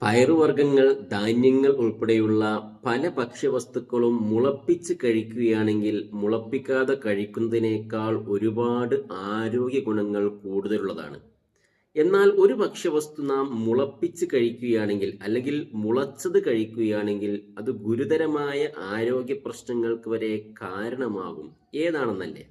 പയറുവർഗ്ഗങ്ങൾ, ധാന്യങ്ങൾ ഉൾപ്പെടെയുള്ള പല ഭക്ഷ്യവസ്തുക്കളും മുളപ്പിച്ച് കഴിക്കുകയാണെങ്കിൽ മുളപ്പിക്കാതെ കഴിക്കുന്നതിനേക്കാൾ ഒരുപാട് ആരോഗ്യ ഗുണങ്ങൾ കൂടുതലുള്ളതാണ്. എന്നാൽ ഒരു ഭക്ഷ്യവസ്തു നാം മുളപ്പിച്ച് കഴിക്കുകയാണെങ്കിൽ അല്ലെങ്കിൽ മുളച്ചത് കഴിക്കുകയാണെങ്കിൽ അത് ഗുരുതരമായ ആരോഗ്യ പ്രശ്നങ്ങൾക്ക് വരെ കാരണമാകും. ഏതാണെന്നല്ലേ?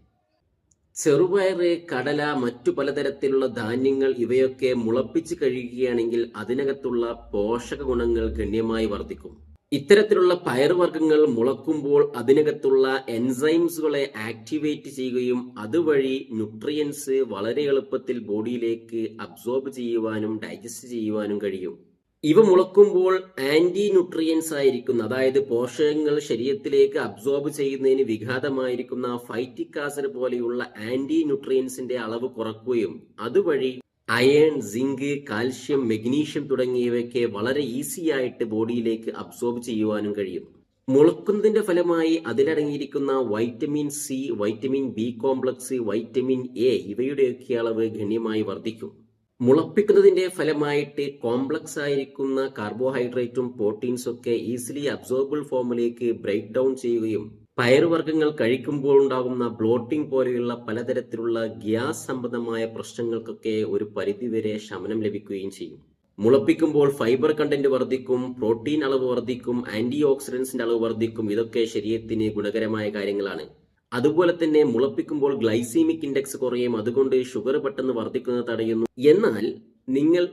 ചെറുപയറ്, കടല, മറ്റു പലതരത്തിലുള്ള ധാന്യങ്ങൾ ഇവയൊക്കെ മുളപ്പിച്ച് കഴിക്കുകയാണെങ്കിൽ അതിനകത്തുള്ള പോഷക ഗുണങ്ങൾ ഗണ്യമായി വർദ്ധിക്കും. ഇത്തരത്തിലുള്ള പയറുവർഗ്ഗങ്ങൾ മുളക്കുമ്പോൾ അതിനകത്തുള്ള എൻസൈംസുകളെ ആക്ടിവേറ്റ് ചെയ്യുകയും അതുവഴി ന്യൂട്രിയൻസ് വളരെ എളുപ്പത്തിൽ ബോഡിയിലേക്ക് അബ്സോർബ് ചെയ്യുവാനും ഡൈജസ്റ്റ് ചെയ്യുവാനും കഴിയും. ഇവ മുളക്കുമ്പോൾ ആന്റി ന്യൂട്രിയൻസ് ആയിരിക്കുന്ന, അതായത് പോഷകങ്ങൾ ശരീരത്തിലേക്ക് അബ്സോർബ് ചെയ്യുന്നതിന് വിഘാതമായിരിക്കുന്ന ഫൈറ്റിക് ആസിഡ് പോലെയുള്ള ആന്റി ന്യൂട്രിയൻസിന്റെ അളവ് കുറക്കുകയും അതുവഴി അയേൺ, സിങ്ക്, കാൽഷ്യം, മെഗ്നീഷ്യം തുടങ്ങിയവയൊക്കെ വളരെ ഈസി ആയിട്ട് ബോഡിയിലേക്ക് അബ്സോർബ് ചെയ്യുവാനും കഴിയും. മുളക്കുന്നതിന്റെ ഫലമായി അതിലടങ്ങിയിരിക്കുന്ന vitamin C, vitamin B complex, vitamin A ഇവയുടെയൊക്കെ അളവ് ഗണ്യമായി വർദ്ധിക്കും. മുളപ്പിക്കുന്നതിന്റെ ഫലമായിട്ട് കോംപ്ലക്സ് ആയിരിക്കുന്ന കാർബോഹൈഡ്രേറ്റും പ്രോട്ടീൻസും ഒക്കെ ഈസിലി അബ്സോർബിൾ ഫോമിലേക്ക് ബ്രേക്ക് ഡൗൺ ചെയ്യുകയും പയറുവർഗ്ഗങ്ങൾ കഴിക്കുമ്പോൾ ഉണ്ടാകുന്ന ബ്ലോട്ടിംഗ് പോലെയുള്ള പലതരത്തിലുള്ള ഗ്യാസ് സംബന്ധമായ പ്രശ്നങ്ങൾക്കൊക്കെ ഒരു പരിധിവരെ ശമനം ലഭിക്കുകയും ചെയ്യും. മുളപ്പിക്കുമ്പോൾ ഫൈബർ കണ്ടന്റ് വർദ്ധിക്കും, പ്രോട്ടീൻ അളവ് വർദ്ധിക്കും, ആന്റി ഓക്സിഡൻസിന്റെ അളവ് വർദ്ധിക്കും. ഇതൊക്കെ ശരീരത്തിന് ഗുണകരമായ കാര്യങ്ങളാണ്. അതുപോലെ തന്നെ മുളപ്പിക്കുമ്പോൾ ഗ്ലൈസീമിക് ഇൻഡെക്സ് കുറയും, അതുകൊണ്ട് ഷുഗർ പെട്ടെന്ന് വർദ്ധിക്കുന്നത് തടയുന്നു. എന്നാൽ നിങ്ങൾ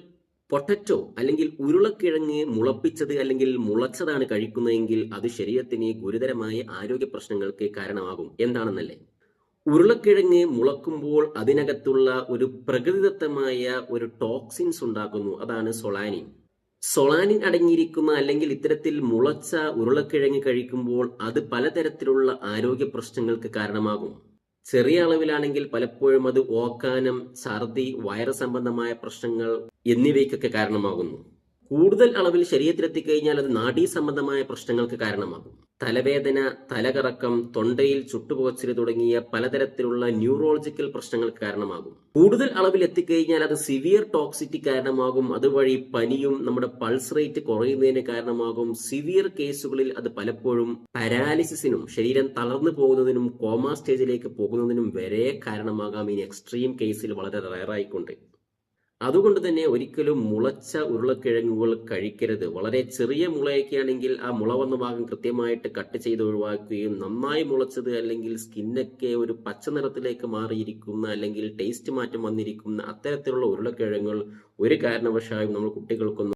പൊട്ടറ്റോ അല്ലെങ്കിൽ ഉരുളക്കിഴങ്ങ് മുളപ്പിച്ചത് അല്ലെങ്കിൽ മുളച്ചതാണ് കഴിക്കുന്നതെങ്കിൽ അത് ശരീരത്തിന് ഗുരുതരമായ ആരോഗ്യ പ്രശ്നങ്ങൾക്ക് കാരണമാകും. എന്താണെന്നല്ലേ? ഉരുളക്കിഴങ്ങ് മുളക്കുമ്പോൾ അതിനകത്തുള്ള ഒരു പ്രകൃതിദത്തമായ ഒരു ടോക്സിൻസ് ഉണ്ടാക്കുന്നു. അതാണ് സൊളാനിൻ. സൊളാനിൻ അടങ്ങിയിരിക്കുന്ന അല്ലെങ്കിൽ ഇത്തരത്തിൽ മുളച്ച ഉരുളക്കിഴങ്ങ് കഴിക്കുമ്പോൾ അത് പലതരത്തിലുള്ള ആരോഗ്യ പ്രശ്നങ്ങൾക്ക് കാരണമാകും. ചെറിയ അളവിലാണെങ്കിൽ പലപ്പോഴും അത് ഓക്കാനം, ഛർദി, വയറ് സംബന്ധമായ പ്രശ്നങ്ങൾ എന്നിവയ്ക്കൊക്കെ കാരണമാകുന്നു. കൂടുതൽ അളവിൽ ശരീരത്തിലെത്തിക്കഴിഞ്ഞാൽ അത് നാഡീ സംബന്ധമായ പ്രശ്നങ്ങൾക്ക് കാരണമാകും. തലവേദന, തലകറക്കം, തൊണ്ടയിൽ ചുട്ടുപുകച്ചിൽ തുടങ്ങിയ പലതരത്തിലുള്ള ന്യൂറോളജിക്കൽ പ്രശ്നങ്ങൾക്ക് കാരണമാകും. കൂടുതൽ അളവിൽ എത്തിക്കഴിഞ്ഞാൽ അത് സിവിയർ ടോക്സിറ്റി കാരണമാകും. അതുവഴി പനിയും നമ്മുടെ പൾസ് റേറ്റ് കുറയുന്നതിന് കാരണമാകും. സിവിയർ കേസുകളിൽ അത് പലപ്പോഴും പാരാലിസിസിനും ശരീരം തളർന്നു പോകുന്നതിനും കോമ സ്റ്റേജിലേക്ക് പോകുന്നതിനും വരെ കാരണമാകാം. ഇനി എക്സ്ട്രീം കേസിൽ വളരെ റയറായിക്കൊണ്ട്. അതുകൊണ്ട് തന്നെ ഒരിക്കലും മുളച്ച ഉരുളക്കിഴങ്ങുകൾ കഴിക്കരുത്. വളരെ ചെറിയ മുളയൊക്കെയാണെങ്കിൽ ആ മുള വന്ന ഭാഗം കൃത്യമായിട്ട് കട്ട് ചെയ്ത് ഒഴിവാക്കുകയും നന്നായി മുളച്ചത് അല്ലെങ്കിൽ സ്കിന്നൊക്കെ ഒരു പച്ച നിറത്തിലേക്ക് മാറിയിരിക്കുന്ന അല്ലെങ്കിൽ ടേസ്റ്റ് മാറ്റം വന്നിരിക്കുന്ന അത്തരത്തിലുള്ള ഉരുളക്കിഴങ്ങുകൾ ഒരു കാരണവശാലും നമ്മൾ കുട്ടികൾക്കൊന്നും